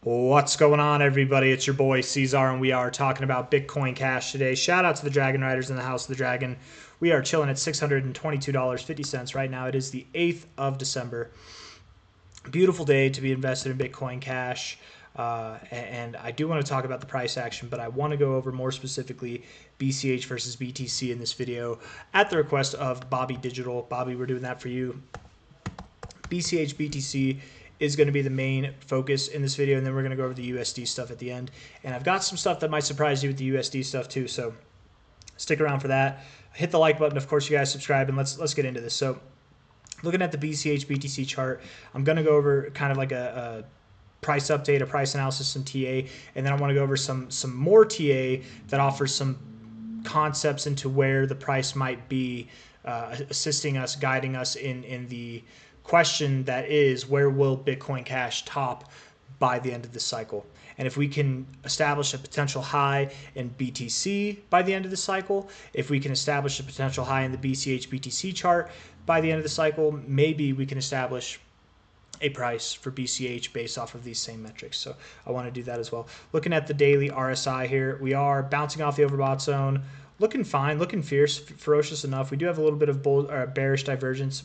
What's going on, everybody? It's your boy C-Zar, and we are talking about Bitcoin Cash today. Shout out to the Dragon Riders in the House of the Dragon. We are chilling at $622.50 right now. It is the 8th of December. Beautiful day to be invested in Bitcoin Cash. And I do want to talk about the price action, but I want to go over more specifically BCH versus BTC in this video at the request of Bobby Digital. Bobby, we're doing that for you. BCH BTC is going to be the main focus in this video, and then we're going to go over the USD stuff at the end. And I've got some stuff that might surprise you with the USD stuff too, so stick around for that. Hit the like button, of course, you guys subscribe, and let's get into this. So looking at the BCH BTC chart, I'm going to go over kind of like a price update, a price analysis, some TA, and then I want to go over some more TA that offers some concepts into where the price might be, assisting us, guiding us in the question that is, where will Bitcoin Cash top by the end of this cycle? And if we can establish a potential high in BTC by the end of the cycle, if we can establish a potential high in the BCH BTC chart by the end of the cycle, maybe we can establish a price for BCH based off of these same metrics. So I want to do that as well. Looking at the daily RSI here, we are bouncing off the overbought zone, looking fine, looking fierce, ferocious enough. We do have a little bit of bearish divergence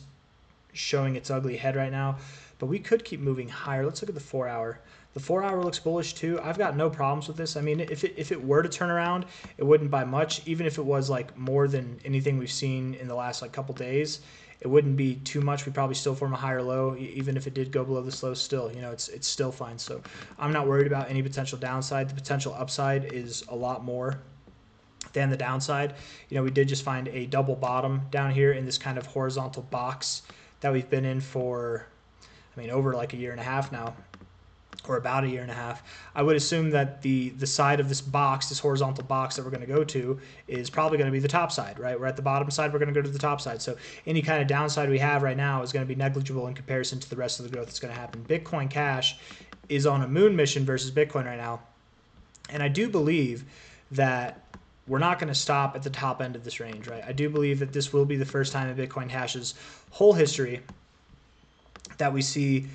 showing its ugly head right now, but we could keep moving higher. Let's look at the 4 hour. The 4 hour looks bullish too. I've got no problems with this. I mean, if it were to turn around, it wouldn't by much. Even if it was like more than anything we've seen in the last like couple days, it wouldn't be too much. We'd probably still form a higher low, even if it did go below this low still. You know, it's still fine. So I'm not worried about any potential downside. The potential upside is a lot more than the downside. You know, we did just find a double bottom down here in this kind of horizontal box that we've been in for, I mean, over like a year and a half now, or about a year and a half. I would assume that the side of this box, this horizontal box that we're going to go to, is probably going to be the top side, right? We're at the bottom side, we're going to go to the top side. So any kind of downside we have right now is going to be negligible in comparison to the rest of the growth that's going to happen. Bitcoin Cash is on a moon mission versus Bitcoin right now. And I do believe that we're not going to stop at the top end of this range, right? I do believe that this will be the first time in Bitcoin Cash's whole history that we see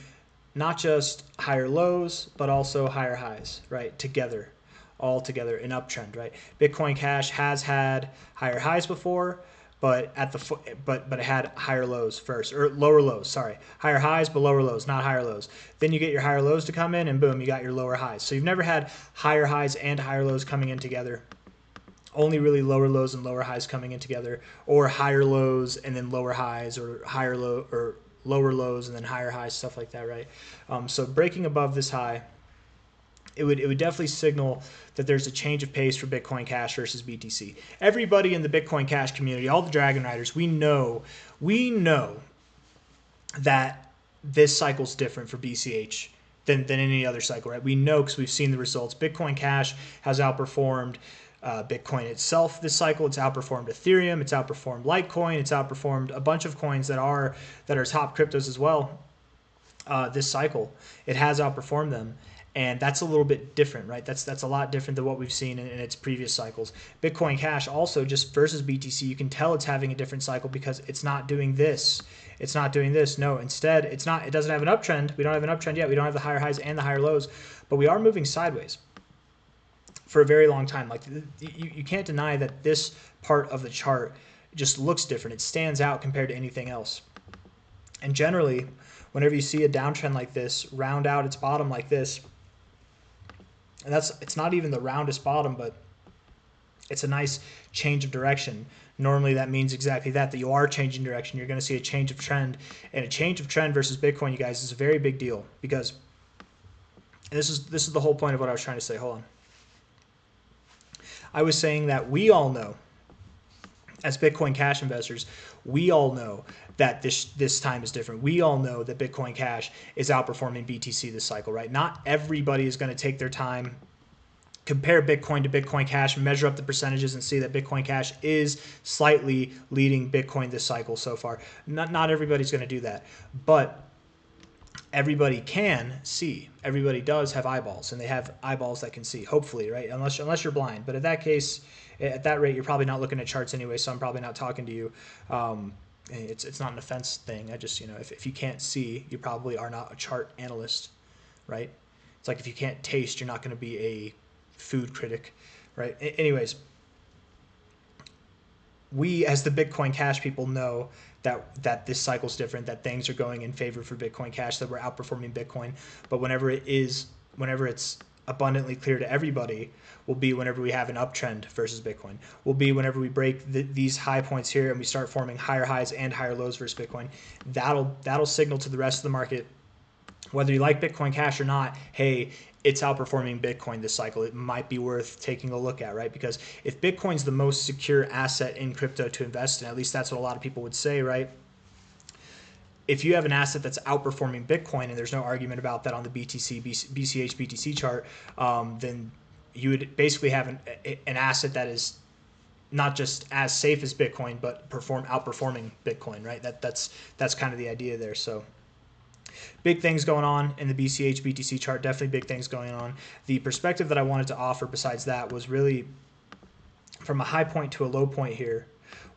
not just higher lows, but also higher highs, right? Together, all together in uptrend, right? Bitcoin Cash has had higher highs before, but it had higher lows first, or lower lows, sorry. Higher highs, but lower lows, not higher lows. Then you get your higher lows to come in, and boom, you got your lower highs. So you've never had higher highs and higher lows coming in together. Only really lower lows and lower highs coming in together, or higher lows and then lower highs, or higher low or lower lows and then higher highs, stuff like that, right? So breaking above this high, it would definitely signal that there's a change of pace for Bitcoin Cash versus BTC. Everybody in the Bitcoin Cash community, all the Dragon Riders, we know that this cycle's different for BCH than any other cycle, right? We know because we've seen the results. Bitcoin Cash has outperformed Bitcoin itself this cycle. It's outperformed Ethereum. It's outperformed Litecoin. It's outperformed a bunch of coins that are top cryptos as well. This cycle, it has outperformed them, and that's a little bit different, right? That's a lot different than what we've seen in its previous cycles. Bitcoin Cash also, just versus BTC, you can tell it's having a different cycle because it's not doing this. It's not doing this. No, instead, it doesn't have an uptrend. We don't have an uptrend yet. We don't have the higher highs and the higher lows, but we are moving sideways for a very long time. Like you can't deny that this part of the chart just looks different. It stands out compared to anything else. And generally, whenever you see a downtrend like this round out its bottom like this, and it's not even the roundest bottom, but it's a nice change of direction. Normally that means exactly that you are changing direction. You're going to see a change of trend, and a change of trend versus Bitcoin, you guys, is a very big deal, because this is the whole point of what I was trying to say. Hold on. I was saying that we all know, as Bitcoin Cash investors, we all know that this time is different. We all know that Bitcoin Cash is outperforming BTC this cycle, right? Not everybody is going to take their time, compare Bitcoin to Bitcoin Cash, measure up the percentages, and see that Bitcoin Cash is slightly leading Bitcoin this cycle so far. Not everybody's going to do that, but everybody can see. Everybody does have eyeballs, and they have eyeballs that can see, hopefully, right? Unless you're blind. But at that case, at that rate, you're probably not looking at charts anyway, so I'm probably not talking to you. It's not an offense thing. I just, if you can't see, you probably are not a chart analyst, right? It's like if you can't taste, you're not going to be a food critic, right? Anyways, we as the Bitcoin Cash people know that this cycle's different, that things are going in favor for Bitcoin Cash, that we're outperforming Bitcoin. But whenever it's abundantly clear to everybody, will be whenever we have an uptrend versus Bitcoin. Will be whenever we break these high points here and we start forming higher highs and higher lows versus Bitcoin. That'll signal to the rest of the market, whether you like Bitcoin Cash or not, hey, it's outperforming Bitcoin this cycle. It might be worth taking a look at, right? Because if Bitcoin's the most secure asset in crypto to invest in, at least that's what a lot of people would say, right? If you have an asset that's outperforming Bitcoin, and there's no argument about that on the BTC, BCH, BTC chart, then you would basically have an asset that is not just as safe as Bitcoin, but outperforming Bitcoin, right? That's kind of the idea there. So big things going on in the BCH BTC chart, definitely big things going on. The perspective that I wanted to offer besides that was really from a high point to a low point here,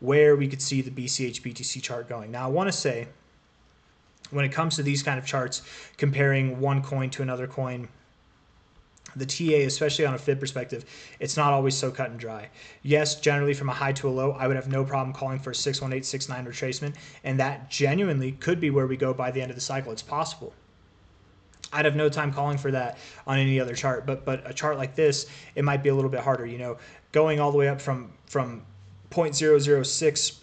where we could see the BCH BTC chart going. Now I want to say, when it comes to these kind of charts, comparing one coin to another coin, the TA, especially on a fib perspective, it's not always so cut and dry. Yes, generally from a high to a low, I would have no problem calling for a 61869 retracement, and that genuinely could be where we go by the end of the cycle. It's possible. I'd have no time calling for that on any other chart, but a chart like this, it might be a little bit harder. You know, going all the way up from 0.006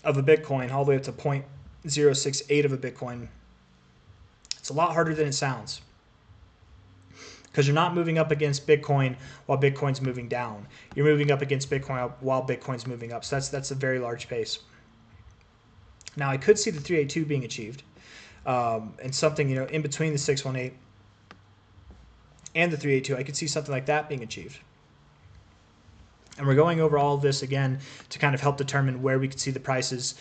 of a Bitcoin all the way up to 0.068 of a Bitcoin, it's a lot harder than it sounds, because you're not moving up against Bitcoin while Bitcoin's moving down. You're moving up against Bitcoin while Bitcoin's moving up. So that's a very large pace. Now I could see the 382 being achieved, and something, you know, in between the 618 and the 382. I could see something like that being achieved. And we're going over all of this again to kind of help determine where we could see the prices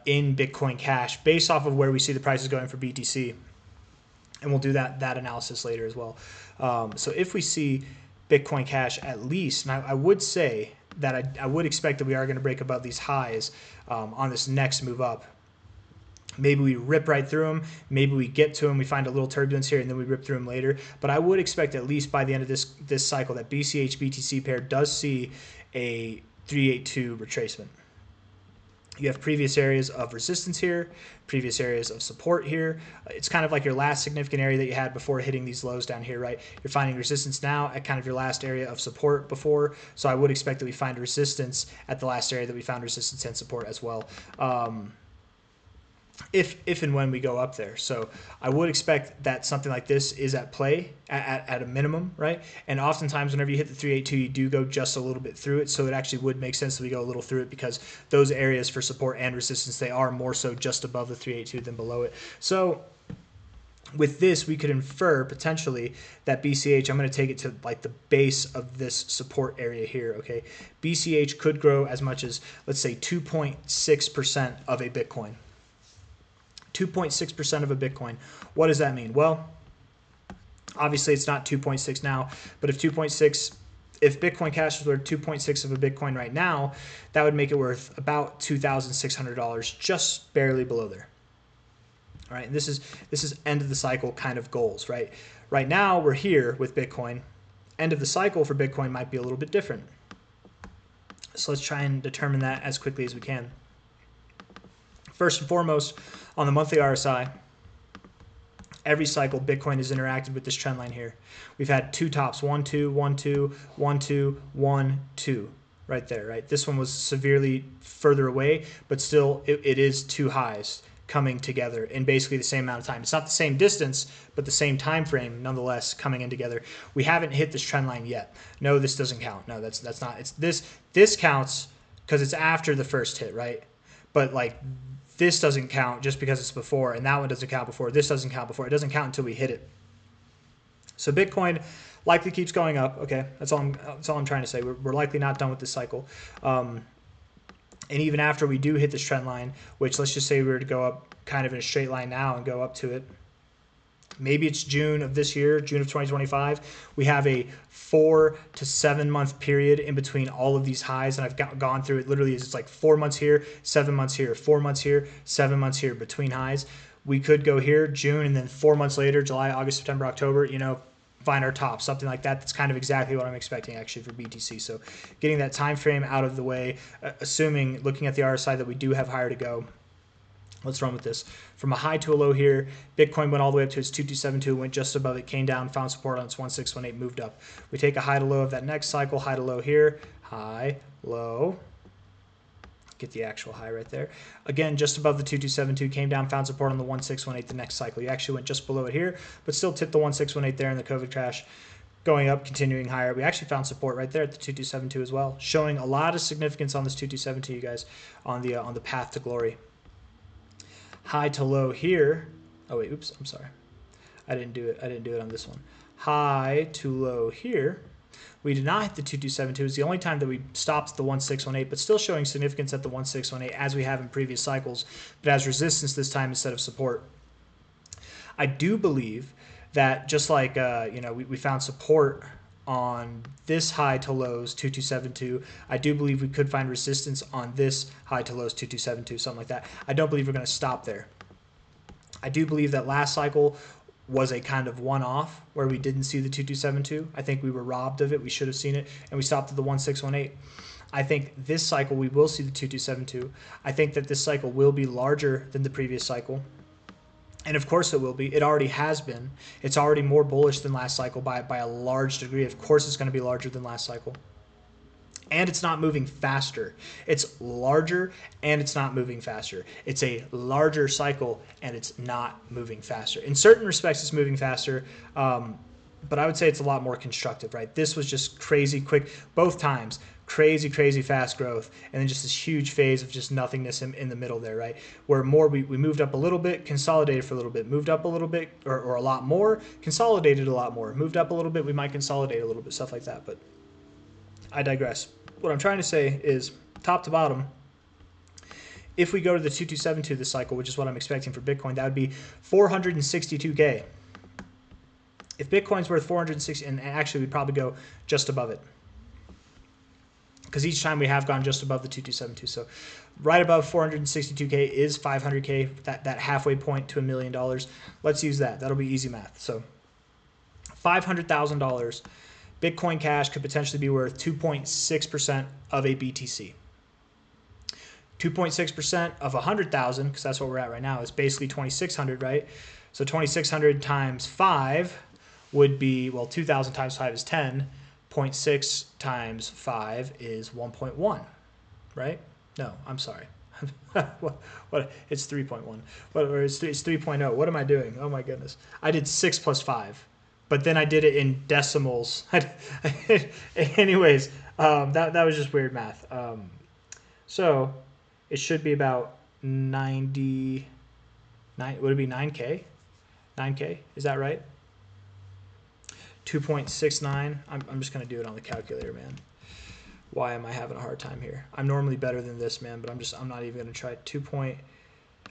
in Bitcoin Cash based off of where we see the prices going for BTC. And we'll do that analysis later as well. So if we see Bitcoin Cash at least, and I would say that I would expect that we are going to break above these highs on this next move up. Maybe we rip right through them. Maybe we get to them. We find a little turbulence here, and then we rip through them later. But I would expect at least by the end of this cycle that BCH BTC pair does see a 382 retracement. You have previous areas of resistance here, previous areas of support here. It's kind of like your last significant area that you had before hitting these lows down here, right? You're finding resistance now at kind of your last area of support before. So I would expect that we find resistance at the last area that we found resistance and support as well. If and when we go up there. So I would expect that something like this is at play at a minimum, right? And oftentimes whenever you hit the 382, you do go just a little bit through it. So it actually would make sense that we go a little through it, because those areas for support and resistance, they are more so just above the 382 than below it. So with this, we could infer potentially that BCH, I'm going to take it to like the base of this support area here, okay? BCH could grow as much as, let's say, 2.6% of a Bitcoin. 2.6% of a Bitcoin. What does that mean? Well, obviously it's not 2.6 now, but if Bitcoin Cash was worth 2.6 of a Bitcoin right now, that would make it worth about $2,600, just barely below there. All right, and this is end of the cycle kind of goals, right? Right now we're here with Bitcoin. End of the cycle for Bitcoin might be a little bit different. So let's try and determine that as quickly as we can. First and foremost, on the monthly RSI, every cycle Bitcoin has interacted with this trend line here. We've had two tops, 1, 2, 1, 2, 1, 2, 1, 2, right there, right? This one was severely further away, but still it is two highs coming together in basically the same amount of time. It's not the same distance, but the same time frame nonetheless coming in together. We haven't hit this trend line yet. No, this doesn't count. No, that's not. It's this counts because it's after the first hit, right? But like, this doesn't count just because it's before, and that one doesn't count before. This doesn't count before. It doesn't count until we hit it. So Bitcoin likely keeps going up. Okay, that's all I'm trying to say. We're likely not done with this cycle. And even after we do hit this trend line, which let's just say we were to go up kind of in a straight line now and go up to it, maybe it's June of this year, June of 2025. We have a 4 to 7 month period in between all of these highs, and I've gone through it literally. It's like 4 months here, 7 months here, 4 months here, 7 months here between highs. we could go here, June, and then 4 months later, July, August, September, October, you know, find our top, something like that. That's kind of exactly what I'm expecting actually for BTC. So getting that time frame out of the way, assuming, looking at the RSI, that we do have higher to go. Let's run with this. From a high to a low here, Bitcoin went all the way up to its 2272, went just above it, came down, found support on its 1618, moved up. We take a high to low of that next cycle, high to low here, high, low. Get the actual high right there. Again, just above the 2272, came down, found support on the 1618 the next cycle. You actually went just below it here, but still tipped the 1618 there in the COVID crash. Going up, continuing higher. We actually found support right there at the 2272 as well, showing a lot of significance on this 2272, you guys, on the path to glory. High to low here. Oh wait, oops, I'm sorry. I didn't do it on this one. High to low here. We did not hit the 2272. It's the only time that we stopped the 1618, but still showing significance at the 1618 as we have in previous cycles, but as resistance this time instead of support. I do believe that just like we found support on this high to lows 2272, I do believe we could find resistance on this high to lows 2272, something like that. I don't believe we're going to stop there. I do believe that last cycle was a kind of one-off where we didn't see the 2272. I think we were robbed of it. We should have seen it, and we stopped at the 1618. I think this cycle we will see the 2272. I think that this cycle will be larger than the previous cycle. And of course it will be. It already has been. It's already more bullish than last cycle by a large degree. Of course it's going to be larger than last cycle. And it's not moving faster. It's larger and it's not moving faster. It's a larger cycle and it's not moving faster. In certain respects, it's moving faster, but I would say it's a lot more constructive, right? This was just crazy quick, both times, crazy fast growth, and then just this huge phase of just nothingness in the middle there, right? Where more we moved up a little bit, consolidated for a little bit, moved up a little bit, or a lot more, consolidated a lot more, moved up a little bit, we might consolidate a little bit, stuff like that, but I digress. What I'm trying to say is, top to bottom, if we go to the 2272 this cycle, which is what I'm expecting for Bitcoin, that would be 462K. If Bitcoin's worth 460, and actually we'd probably go just above it, because each time we have gone just above the 2272. So right above 462K is 500K, that halfway point to $1 million. Let's use that. That'll be easy math. So $500,000. Bitcoin Cash could potentially be worth 2.6% of a BTC. 2.6% of 100,000, because that's what we're at right now, is basically 2,600, right? So 2,600 times 5 would be, well, 2,000 times 5 is 10. 0.6 times 5 is 1.1, right? No, I'm sorry. what? It's 3.1. It's 3.0. What am I doing? Oh my goodness. I did 6 plus 5. But then I did it in decimals. Anyways, that was just weird math. So it should be about 99. Would it be 9K? 9K? Is that right? 2.69. I'm just going to do it on the calculator, man. Why am I having a hard time here? I'm normally better than this, man, but I'm not even going to try.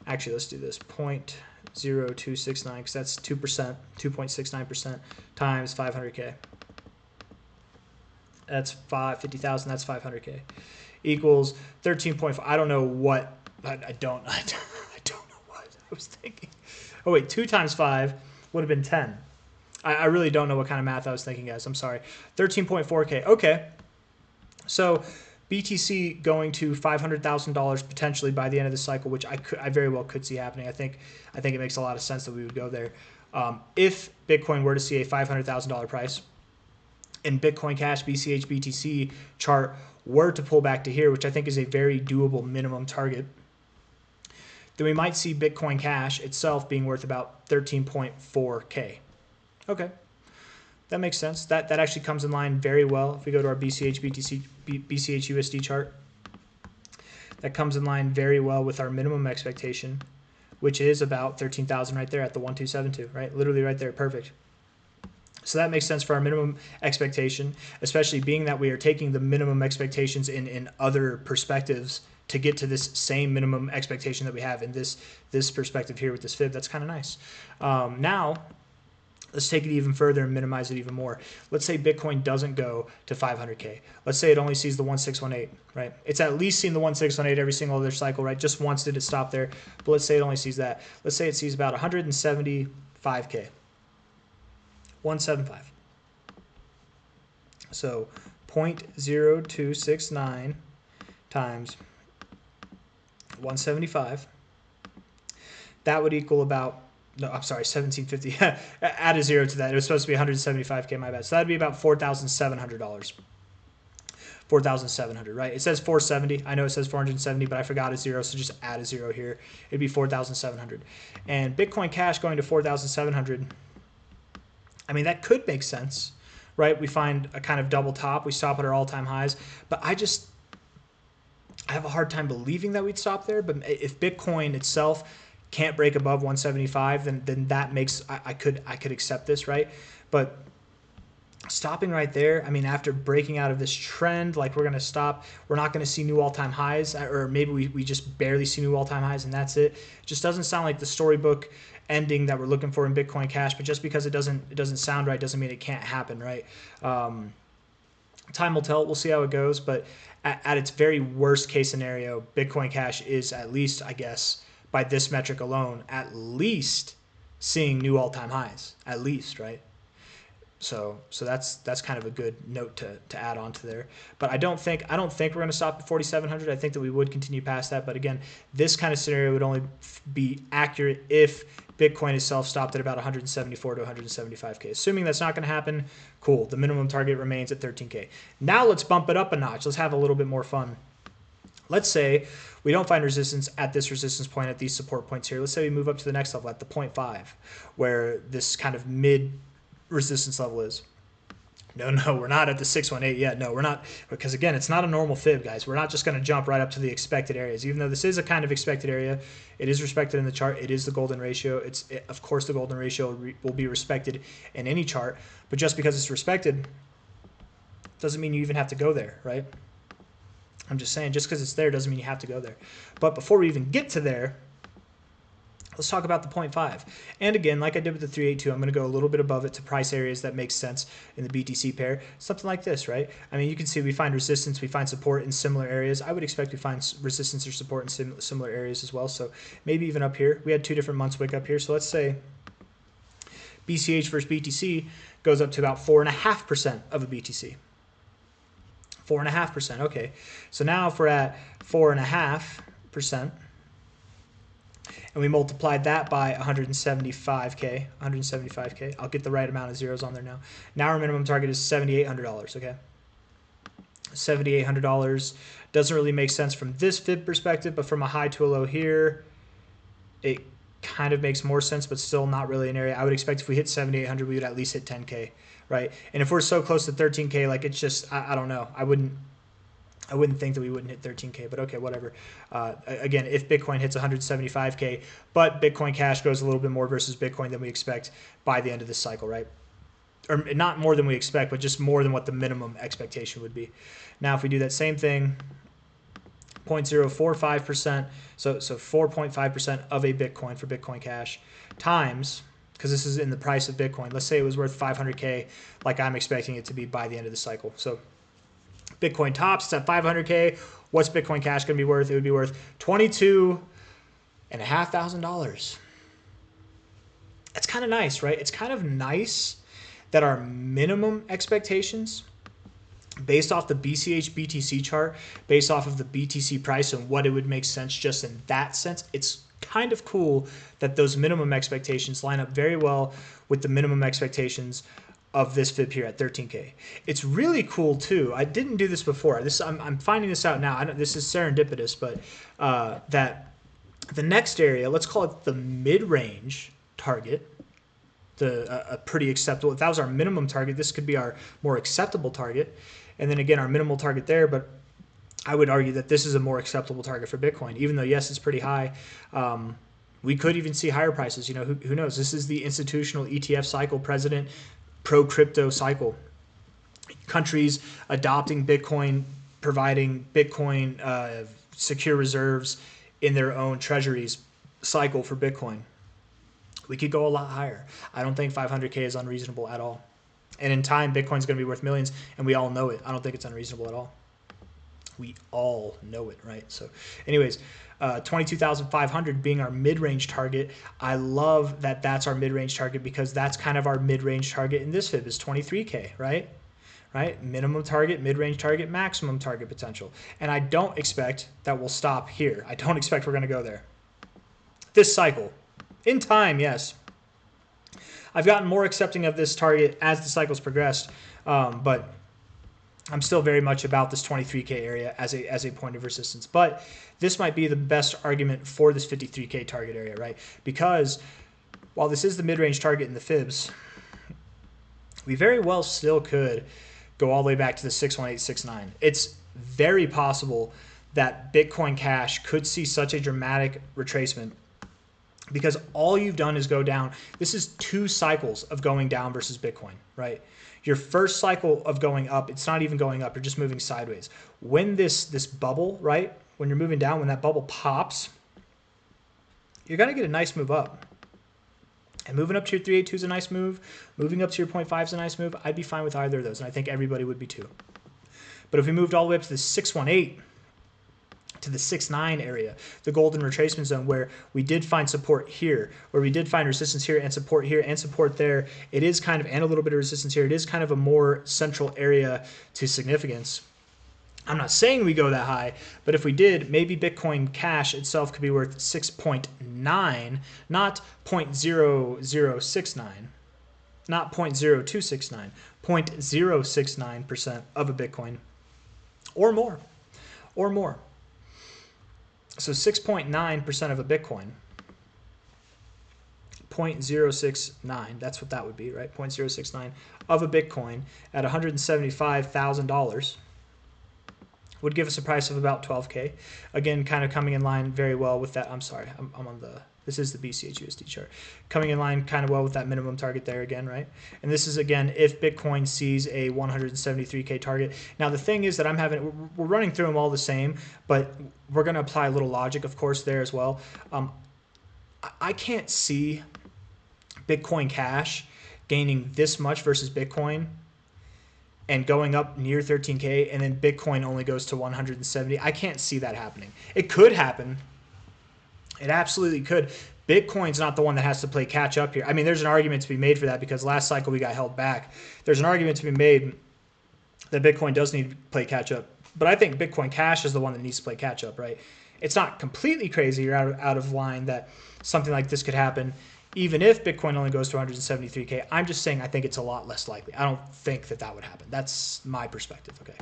Actually, let's do this. 0.0269, because that's 2%, 2.69% times 500K. That's 50,000. That's 500K. Equals 13.5. I don't know what. I don't know what I was thinking. Oh wait, 2 times 5 would have been 10. I really don't know what kind of math I was thinking, guys. I'm sorry. 13.4K. Okay. So BTC going to $500,000 potentially by the end of the cycle, which I very well could see happening. I think it makes a lot of sense that we would go there. If Bitcoin were to see a $500,000 price, and Bitcoin Cash, BCH, BTC chart were to pull back to here, which I think is a very doable minimum target, then we might see Bitcoin Cash itself being worth about 13.4K. Okay. That makes sense. That actually comes in line very well. If we go to our BCH, BTC, BCH USD chart, that comes in line very well with our minimum expectation, which is about 13,000 right there at the 1272, right? Literally right there. Perfect. So that makes sense for our minimum expectation, especially being that we are taking the minimum expectations in other perspectives to get to this same minimum expectation that we have in this perspective here with this fib. That's kind of nice. Now, Let's take it even further and minimize it even more. Let's say Bitcoin doesn't go to 500K. Let's say it only sees the 1618, right? It's at least seen the 1618 every single other cycle, right? Just once did it stop there. But let's say it only sees that. Let's say it sees about 175K. 175. So 0.0269 times 175. That would equal about, no, I'm sorry, 1750. Add a zero to that. It was supposed to be 175K, my bad. So that'd be about $4,700. 4,700, right? It says 470. I know it says 470, but I forgot a zero, so just add a zero here. It'd be 4,700. And Bitcoin Cash going to 4,700, I mean, that could make sense, right? We find a kind of double top. We stop at our all-time highs. But I have a hard time believing that we'd stop there. But if Bitcoin itself can't break above 175, then that makes, I could accept this, right? But stopping right there, I mean, after breaking out of this trend, like we're going to stop, we're not going to see new all-time highs, or maybe we just barely see new all-time highs and that's it. It just doesn't sound like the storybook ending that we're looking for in Bitcoin Cash, but just because it doesn't sound right doesn't mean it can't happen, right? Time will tell. We'll see how it goes, but at its very worst case scenario, Bitcoin Cash is at least, I guess, by this metric alone, at least seeing new all-time highs, at least, right? So that's kind of a good note to add on to there. But I don't think we're going to stop at 4,700. I think that we would continue past that. But again, this kind of scenario would only be accurate if Bitcoin itself stopped at about 174 to 175K. Assuming that's not going to happen, cool. The minimum target remains at 13K. Now let's bump it up a notch. Let's have a little bit more fun. Let's say we don't find resistance at this resistance point at these support points here. Let's say we move up to the next level at the 0.5, where this kind of mid resistance level is. No, we're not at the 618 yet. No, we're not, because again, it's not a normal fib, guys. We're not just going to jump right up to the expected areas. Even though this is a kind of expected area, it is respected in the chart. It is the golden ratio. Of course, the golden ratio will be respected in any chart, but just because it's respected doesn't mean you even have to go there, right? I'm just saying, just because it's there doesn't mean you have to go there. But before we even get to there, let's talk about the 0.5. And again, like I did with the 382, I'm going to go a little bit above it to price areas that make sense in the BTC pair. Something like this, right? I mean, you can see we find resistance, we find support in similar areas. I would expect we find resistance or support in similar areas as well. So maybe even up here. We had 2 different months wick up here. So let's say BCH versus BTC goes up to about 4.5% of a BTC. 4.5%. Okay. So now if we're at 4.5%, and we multiplied that by 175K, I'll get the right amount of zeros on there now. Now our minimum target is $7,800, okay? $7,800 doesn't really make sense from this fib perspective, but from a high to a low here, it kind of makes more sense, but still not really an area. I would expect if we hit 7,800, we would at least hit 10K, right? And if we're so close to 13K, like it's just, I don't know. I wouldn't think that we wouldn't hit 13K, but okay, whatever. Again, if Bitcoin hits 175K, but Bitcoin Cash goes a little bit more versus Bitcoin than we expect by the end of this cycle, right? Or not more than we expect, but just more than what the minimum expectation would be. Now, if we do that same thing, 0.045%, so 4.5% of a Bitcoin for Bitcoin Cash times, because this is in the price of Bitcoin. Let's say it was worth 500K, like I'm expecting it to be by the end of the cycle. So Bitcoin tops, it's at 500K. What's Bitcoin Cash going to be worth? It would be worth $22,500. That's kind of nice, right? It's kind of nice that our minimum expectations, based off the BCH BTC chart, based off of the BTC price and what it would make sense just in that sense, it's kind of cool that those minimum expectations line up very well with the minimum expectations of this fib here at 13K. It's really cool too. I didn't do this before. I'm finding this out now. This is serendipitous, but that the next area, let's call it the mid-range target, a pretty acceptable. If that was our minimum target, this could be our more acceptable target. And then again, our minimal target there, but I would argue that this is a more acceptable target for Bitcoin, even though, yes, it's pretty high. We could even see higher prices. You know, who knows? This is the institutional ETF cycle, president pro-crypto cycle. Countries adopting Bitcoin, providing Bitcoin secure reserves in their own treasuries cycle for Bitcoin. We could go a lot higher. I don't think 500K is unreasonable at all. And in time, Bitcoin's going to be worth millions, and we all know it. I don't think it's unreasonable at all. We all know it, right? So anyways, 22,500 being our mid-range target. I love that that's our mid-range target because that's kind of our mid-range target in this fib is 23K, right? Right? Minimum target, mid-range target, maximum target potential. And I don't expect that we'll stop here. I don't expect we're going to go there. This cycle, in time, yes. I've gotten more accepting of this target as the cycle's progressed, but I'm still very much about this 23K area as a point of resistance. But this might be the best argument for this 53K target area, right? Because while this is the mid-range target in the fibs, we very well still could go all the way back to the 61869. It's very possible that Bitcoin Cash could see such a dramatic retracement because all you've done is go down. This is 2 cycles of going down versus Bitcoin, right? Your first cycle of going up, it's not even going up, you're just moving sideways. When this bubble, right, when you're moving down, when that bubble pops, you're going to get a nice move up. And moving up to your 382 is a nice move. Moving up to your 0.5 is a nice move. I'd be fine with either of those, and I think everybody would be too. But if we moved all the way up to the 618, to the 6.9 area, the golden retracement zone where we did find support here, where we did find resistance here and support there, it is kind of, and a little bit of resistance here, it is kind of a more central area to significance. I'm not saying we go that high, but if we did, maybe Bitcoin Cash itself could be worth 6.9, not 0.0069, not 0.0269, 0.069% of a Bitcoin, or more, or more. So 6.9% of a Bitcoin, 0.069, that's what that would be, right? 0.069 of a Bitcoin at $175,000 would give us a price of about 12K. Again, kind of coming in line very well with that. I'm sorry, I'm on the, this is the BCH USD chart. Coming in line kind of well with that minimum target there again, right? And this is, again, if Bitcoin sees a 173K target. Now, the thing is that we're running through them all the same, but we're going to apply a little logic, of course, there as well. I can't see Bitcoin Cash gaining this much versus Bitcoin and going up near 13K, and then Bitcoin only goes to 170. I can't see that happening. It could happen. It absolutely could. Bitcoin's not the one that has to play catch up here. I mean, there's an argument to be made for that because last cycle we got held back. There's an argument to be made that Bitcoin does need to play catch up. But I think Bitcoin Cash is the one that needs to play catch up, right? It's not completely crazy or out of line that something like this could happen even if Bitcoin only goes to 173K. I'm just saying I think it's a lot less likely. I don't think that would happen. That's my perspective, okay?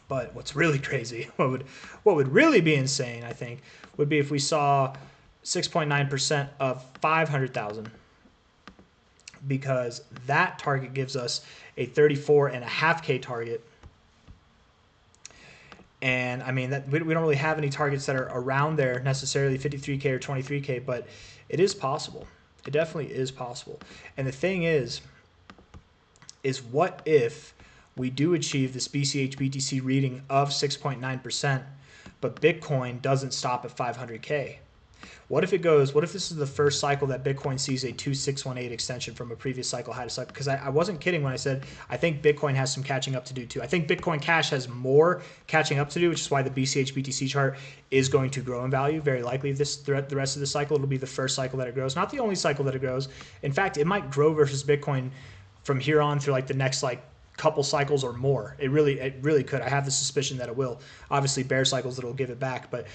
But what's really crazy, what would really be insane, I think, would be if we saw 6.9% of 500,000, because that target gives us a 34.5K target. And I mean, that we don't really have any targets that are around there necessarily, 53K or 23K, but it is possible. It definitely is possible. And the thing is what if we do achieve this BCH BTC reading of 6.9%, but Bitcoin doesn't stop at 500K? What if this is the first cycle that Bitcoin sees a 2618 extension from a previous cycle high to cycle? Because I wasn't kidding when I said I think Bitcoin has some catching up to do too. I think Bitcoin Cash has more catching up to do, which is why the BCH BTC chart is going to grow in value. Very likely the rest of the cycle, it'll be the first cycle that it grows. Not the only cycle that it grows. In fact, it might grow versus Bitcoin from here on through like the next couple cycles or more. It really could. I have the suspicion that it will. Obviously, bear cycles that'll give it back, but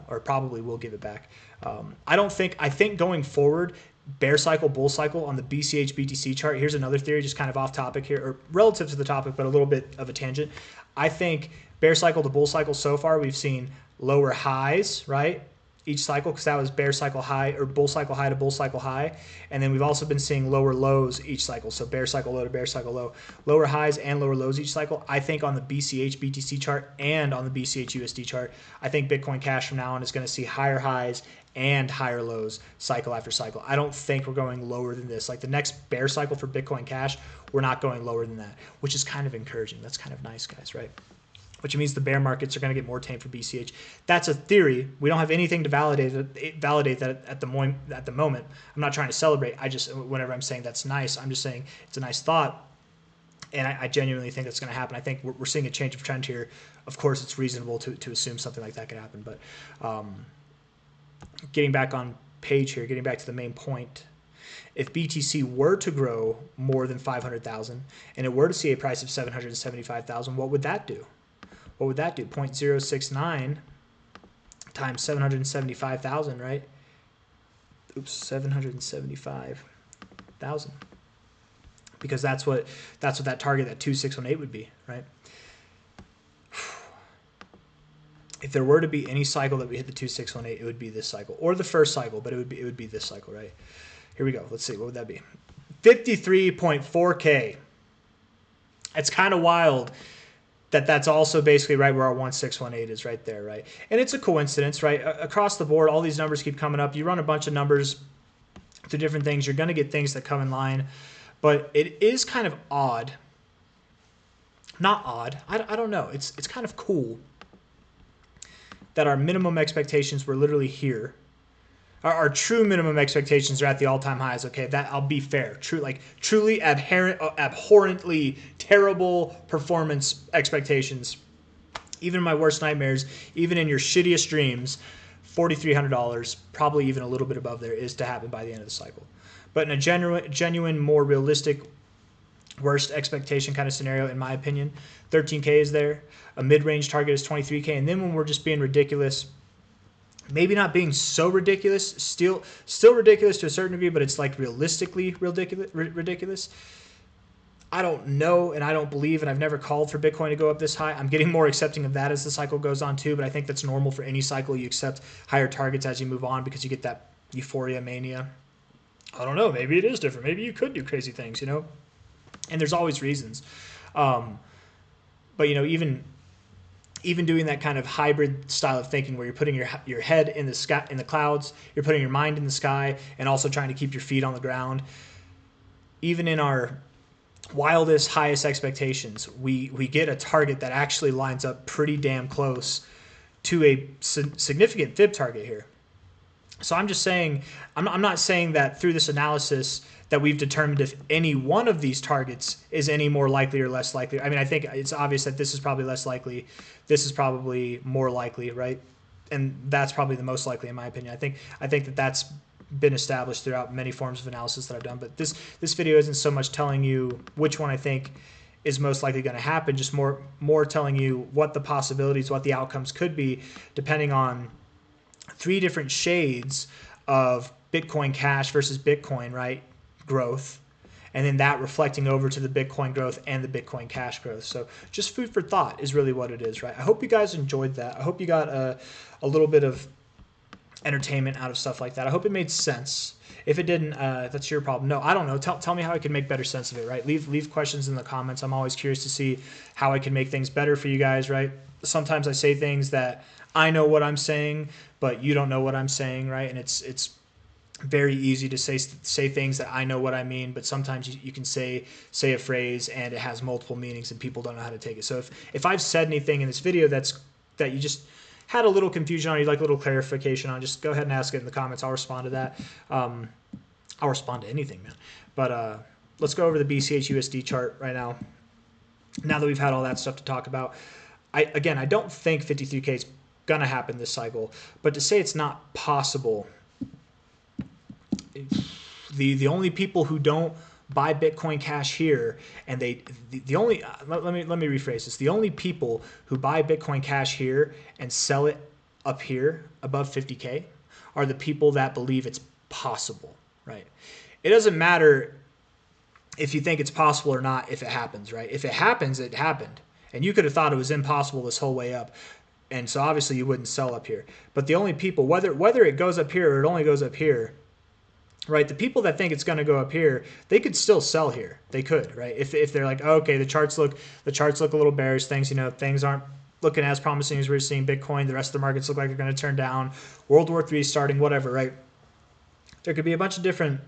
or probably will give it back. I think going forward, bear cycle, bull cycle on the BCH BTC chart. Here's another theory, just kind of off topic here, or relative to the topic, but a little bit of a tangent. I think bear cycle to bull cycle so far, we've seen lower highs, right? Each cycle, because that was bear cycle high or bull cycle high to bull cycle high. And then we've also been seeing lower lows each cycle. So bear cycle low to bear cycle low, lower highs and lower lows each cycle. I think on the BCH BTC chart and on the BCH USD chart, I think Bitcoin Cash from now on is going to see higher highs and higher lows cycle after cycle. I don't think we're going lower than this. Like the next bear cycle for Bitcoin Cash, we're not going lower than that, which is kind of encouraging. That's kind of nice, guys, right? which means the bear markets are going to get more tame for BCH. That's a theory. We don't have anything to validate that at the moment. I'm not trying to celebrate. I just, whenever I'm saying that's nice, I'm just saying it's a nice thought. And I genuinely think that's going to happen. I think we're seeing a change of trend here. Of course, it's reasonable to assume something like that could happen. But getting back on page here, getting back to the main point, if BTC were to grow more than 500,000 and it were to see a price of 775,000, what would that do? What would that do? 0.069 times 775,000, right? Oops, 775,000. Because that's what that target, that 2618 would be, right? If there were to be any cycle that we hit the 2618, it would be this cycle, or the first cycle, but it would be this cycle, right? Here we go. Let's see, what would that be? 53.4K. It's kind of wild that that's also basically right where our 1618 is, right there, right? And it's a coincidence, right? Across the board, all these numbers keep coming up. You run a bunch of numbers through different things, you're going to get things that come in line. But it is kind of odd. Not odd. I don't know. It's kind of cool that our minimum expectations were literally here. Our true minimum expectations are at the all-time highs. Okay, that I'll be fair. Truly abhorrently terrible performance expectations. Even in my worst nightmares, even in your shittiest dreams, $4,300, probably even a little bit above there, is to happen by the end of the cycle. But in a genuine, more realistic, worst expectation kind of scenario, in my opinion, 13K is there. A mid-range target is 23K. And then when we're just being ridiculous, maybe not being so ridiculous, still ridiculous to a certain degree, but it's like realistically ridiculous. I don't know, and I don't believe, and I've never called for Bitcoin to go up this high. I'm getting more accepting of that as the cycle goes on too, but I think that's normal for any cycle. You accept higher targets as you move on because you get that euphoria mania. I don't know. Maybe it is different. Maybe you could do crazy things, you know? And there's always reasons. But, you know, even doing that kind of hybrid style of thinking where you're putting your head in the sky, in the clouds, you're putting your mind in the sky, and also trying to keep your feet on the ground. Even in our wildest, highest expectations, we get a target that actually lines up pretty damn close to a significant fib target here. So I'm just saying, I'm not saying that through this analysis that we've determined if any one of these targets is any more likely or less likely. I mean, I think it's obvious that this is probably less likely. This is probably more likely, right? And that's probably the most likely in my opinion. I think that that's been established throughout many forms of analysis that I've done. But this video isn't so much telling you which one I think is most likely going to happen, just more telling you what the possibilities, what the outcomes could be, depending on 3 different shades of Bitcoin Cash versus Bitcoin, right, growth, and then that reflecting over to the Bitcoin growth and the Bitcoin Cash growth. So just food for thought is really what it is, right? I hope you guys enjoyed that. I hope you got a little bit of entertainment out of stuff like that. I hope it made sense. If it didn't, that's your problem. No, I don't know. Tell me how I can make better sense of it, right? Leave questions in the comments. I'm always curious to see how I can make things better for you guys, right? Sometimes I say things that I know what I'm saying, but you don't know what I'm saying, right? And it's very easy to say things that I know what I mean, but sometimes you can say a phrase and it has multiple meanings and people don't know how to take it. So if I've said anything in this video that you just had a little confusion on, you'd like a little clarification on, just go ahead and ask it in the comments. I'll respond to that. I'll respond to anything, man. But let's go over the BCH USD chart right now. Now that we've had all that stuff to talk about, I don't think 53K is gonna happen this cycle, but to say it's not possible, the only people who don't buy Bitcoin Cash here, and let me rephrase this, the only people who buy Bitcoin Cash here and sell it up here above 50K are the people that believe it's possible, right? It doesn't matter if you think it's possible or not if it happens, right? If it happens, it happened, and you could have thought it was impossible this whole way up. And so obviously you wouldn't sell up here. But the only people, whether it goes up here or it only goes up here, right? The people that think it's going to go up here, they could still sell here. They could, right? If they're like, oh, okay, the charts look a little bearish. Things aren't looking as promising as we're seeing Bitcoin. The rest of the markets look like they're going to turn down. World War III starting, whatever, right? There could be a bunch of different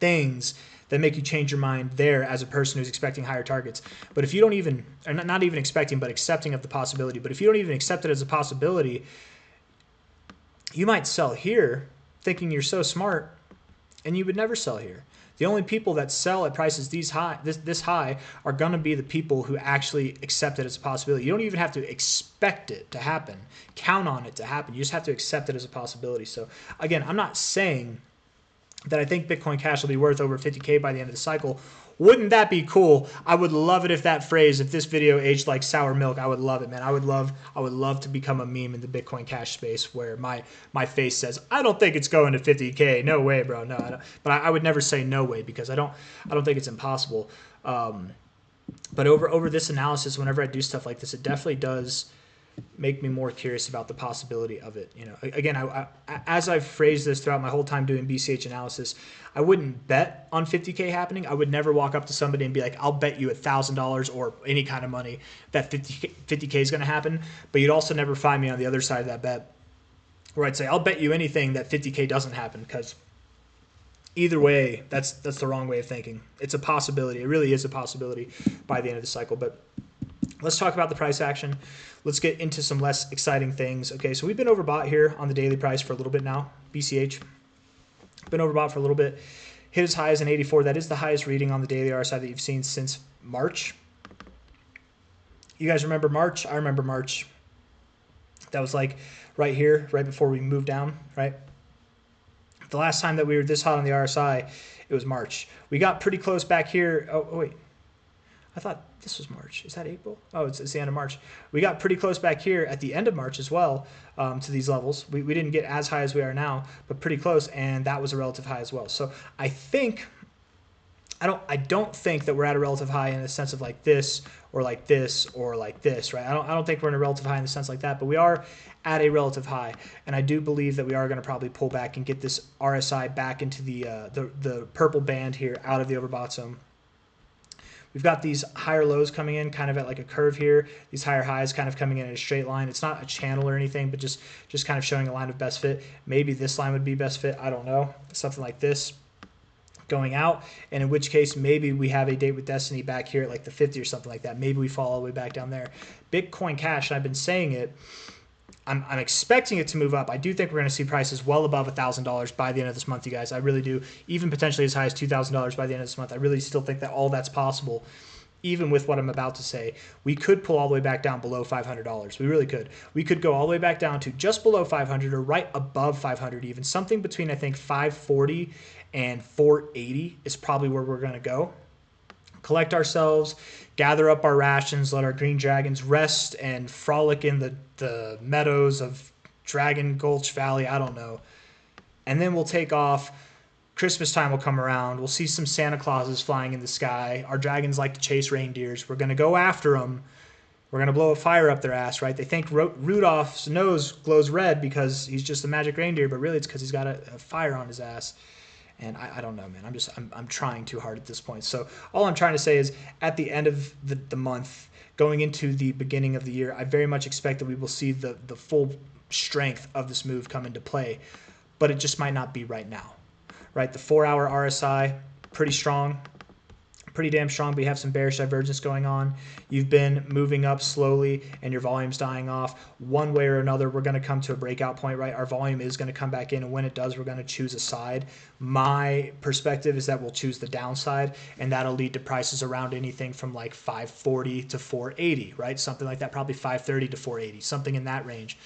things that make you change your mind there as a person who's expecting higher targets. But if you don't even, or not even expecting, but accepting of the possibility, but if you don't even accept it as a possibility, you might sell here thinking you're so smart, and you would never sell here. The only people that sell at prices this high are going to be the people who actually accept it as a possibility. You don't even have to expect it to happen, count on it to happen. You just have to accept it as a possibility. So again, I'm not saying that I think Bitcoin Cash will be worth over 50K by the end of the cycle. Wouldn't that be cool? I would love it if that phrase, if this video aged like sour milk, I would love it, man. I would love to become a meme in the Bitcoin Cash space where my face says, I don't think it's going to 50K. No way, bro. No, I don't. But I would never say no way because I don't think it's impossible. But over this analysis, whenever I do stuff like this, it definitely does make me more curious about the possibility of it. You know, again, as I've phrased this throughout my whole time doing BCH analysis, I wouldn't bet on 50K happening. I would never walk up to somebody and be like, I'll bet you $1,000 or any kind of money that 50K is going to happen. But you'd also never find me on the other side of that bet where I'd say, I'll bet you anything that 50K doesn't happen, because either way, that's the wrong way of thinking. It's a possibility. It really is a possibility by the end of the cycle. But let's talk about the price action. Let's get into some less exciting things. Okay, so we've been overbought here on the daily price for a little bit now. BCH. Been overbought for a little bit. Hit as high as an 84. That is the highest reading on the daily RSI that you've seen since March. You guys remember March? I remember March. That was like right here, right before we moved down, right? The last time that we were this hot on the RSI, it was March. We got pretty close back here. Oh, wait. I thought this was March. Is that April? Oh, it's the end of March. We got pretty close back here at the end of March as well to these levels. We didn't get as high as we are now, but pretty close, and that was a relative high as well. So I don't think that we're at a relative high in the sense of like this or like this or like this, right? I don't think we're in a relative high in the sense like that, but we are at a relative high, and I do believe that we are going to probably pull back and get this RSI back into the purple band here out of the overbought zone. We've got these higher lows coming in kind of at like a curve here. These higher highs kind of coming in a straight line. It's not a channel or anything, but just kind of showing a line of best fit. Maybe this line would be best fit. I don't know. Something like this going out, and in which case maybe we have a date with destiny back here at like the 50 or something like that. Maybe we fall all the way back down there. Bitcoin Cash, and I've been saying it, I'm expecting it to move up. I do think we're going to see prices well above $1,000 by the end of this month, you guys. I really do. Even potentially as high as $2,000 by the end of this month. I really still think that all that's possible, even with what I'm about to say. We could pull all the way back down below $500. We really could. We could go all the way back down to just below 500 or right above 500 even. Something between, I think, 540 and 480 is probably where we're going to go. Collect ourselves, gather up our rations, let our green dragons rest and frolic in the meadows of Dragon Gulch Valley, I don't know. And then we'll take off. Christmas time will come around. We'll see some Santa Clauses flying in the sky. Our dragons like to chase reindeers. We're going to go after them. We're going to blow a fire up their ass, right? They think Rudolph's nose glows red because he's just a magic reindeer, but really it's because he's got a fire on his ass. And I don't know, man. I'm trying too hard at this point. So all I'm trying to say is at the end of the month, going into the beginning of the year, I very much expect that we will see the full strength of this move come into play. But it just might not be right now, right? The 4-hour RSI, pretty strong. Pretty damn strong, but you have some bearish divergence going on. You've been moving up slowly and your volume's dying off. One way or another, we're going to come to a breakout point, right? Our volume is going to come back in, and when it does, we're going to choose a side. My perspective is that we'll choose the downside, and that'll lead to prices around anything from like 540 to 480, right? Something like that, probably 530 to 480, something in that range.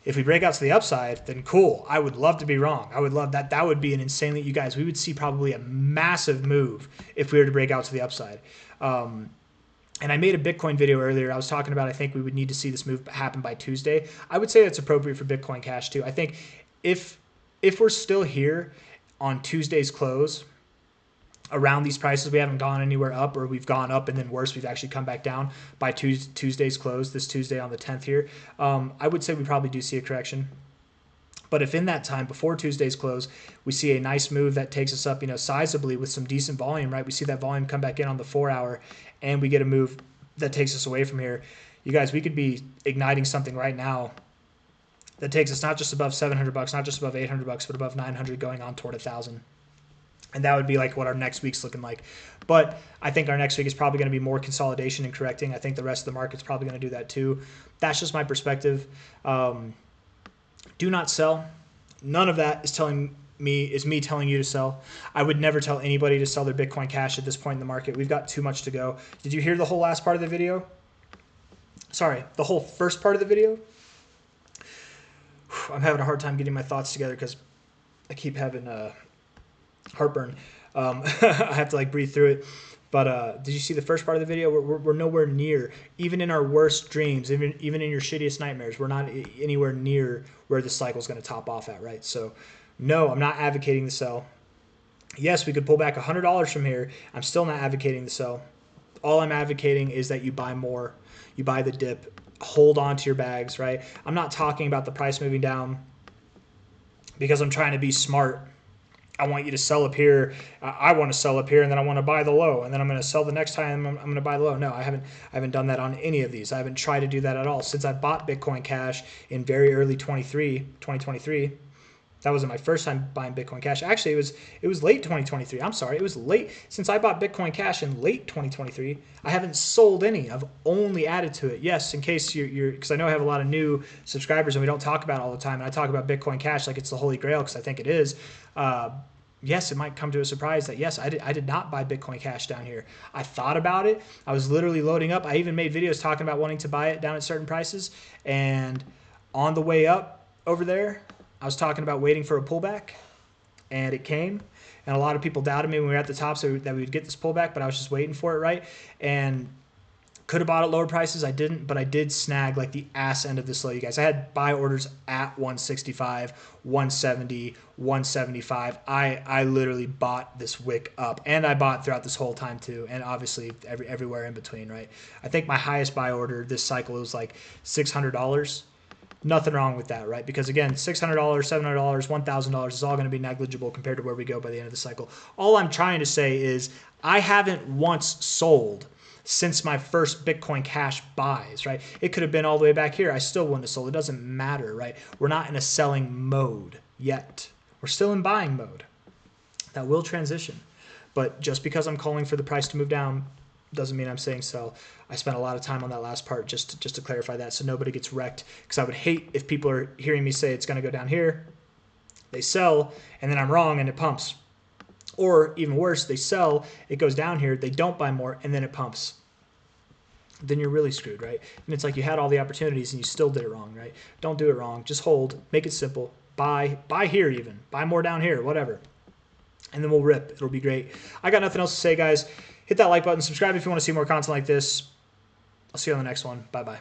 If we break out to the upside, then cool. I would love to be wrong. I would love that. That would be an insanely, you guys, we would see probably a massive move if we were to break out to the upside. And I made a Bitcoin video earlier. I was talking about I think we would need to see this move happen by Tuesday. I would say that's appropriate for Bitcoin Cash too. I think if we're still here on Tuesday's close, around these prices, we haven't gone anywhere up, or we've gone up and then worse, we've actually come back down by Tuesday's close, this Tuesday on the 10th here. I would say we probably do see a correction. But if in that time, before Tuesday's close, we see a nice move that takes us up, sizably with some decent volume, right? We see that volume come back in on the 4-hour, and we get a move that takes us away from here. You guys, we could be igniting something right now that takes us not just above $700, not just above $800, but above $900, going on toward 1,000. And that would be like what our next week's looking like. But I think our next week is probably going to be more consolidation and correcting. I think the rest of the market's probably going to do that too. That's just my perspective. Do not sell. None of that is me telling you to sell. I would never tell anybody to sell their Bitcoin Cash at this point in the market. We've got too much to go. Did you hear the whole last part of the video? Sorry, the whole first part of the video? I'm having a hard time getting my thoughts together because I keep having heartburn. I have to like breathe through it. But did you see the first part of the video? We're nowhere near, even in our worst dreams, even in your shittiest nightmares, we're not anywhere near where the cycle is going to top off at, right? So no, I'm not advocating the sell. Yes, we could pull back $100 from here. I'm still not advocating the sell. All I'm advocating is that you buy more. You buy the dip. Hold on to your bags, right? I'm not talking about the price moving down because I'm trying to be smart. I want you to sell up here. I want to sell up here, and then I want to buy the low, and then I'm going to sell the next time. I'm going to buy the low. No, I haven't done that on any of these. I haven't tried to do that at all since I bought Bitcoin Cash in very early 2023. That wasn't my first time buying Bitcoin Cash. Actually, it was late 2023. I'm sorry, it was late since I bought Bitcoin Cash in late 2023. I haven't sold any. I've only added to it. Yes, in case you're because I know I have a lot of new subscribers and we don't talk about it all the time. And I talk about Bitcoin Cash like it's the holy grail because I think it is. Yes, it might come to a surprise that yes, I did not buy Bitcoin Cash down here. I thought about it. I was literally loading up. I even made videos talking about wanting to buy it down at certain prices. And on the way up over there, I was talking about waiting for a pullback, and it came. And a lot of people doubted me when we were at the top so that we would get this pullback, but I was just waiting for it, right? And could have bought at lower prices. I didn't, but I did snag like the ass end of this low, you guys. I had buy orders at 165, 170, 175. I literally bought this wick up, and I bought throughout this whole time too, and obviously everywhere in between, right? I think my highest buy order this cycle was like $600. Nothing wrong with that, right? Because again, $600, $700, $1,000 is all going to be negligible compared to where we go by the end of the cycle. All I'm trying to say is I haven't once sold since my first Bitcoin Cash buys, right? It could have been all the way back here. I still wouldn't have sold. It doesn't matter, right? We're not in a selling mode yet. We're still in buying mode. That will transition. But just because I'm calling for the price to move down doesn't mean I'm saying sell. I spent a lot of time on that last part just to clarify that so nobody gets wrecked, because I would hate if people are hearing me say it's going to go down here, they sell, and then I'm wrong and it pumps. Or even worse, they sell, it goes down here, they don't buy more, and then it pumps. Then you're really screwed, right? And it's like you had all the opportunities and you still did it wrong, right? Don't do it wrong. Just hold. Make it simple. Buy here even. Buy more down here, whatever. And then we'll rip. It'll be great. I got nothing else to say, guys. Hit that like button. Subscribe if you want to see more content like this. I'll see you on the next one. Bye-bye.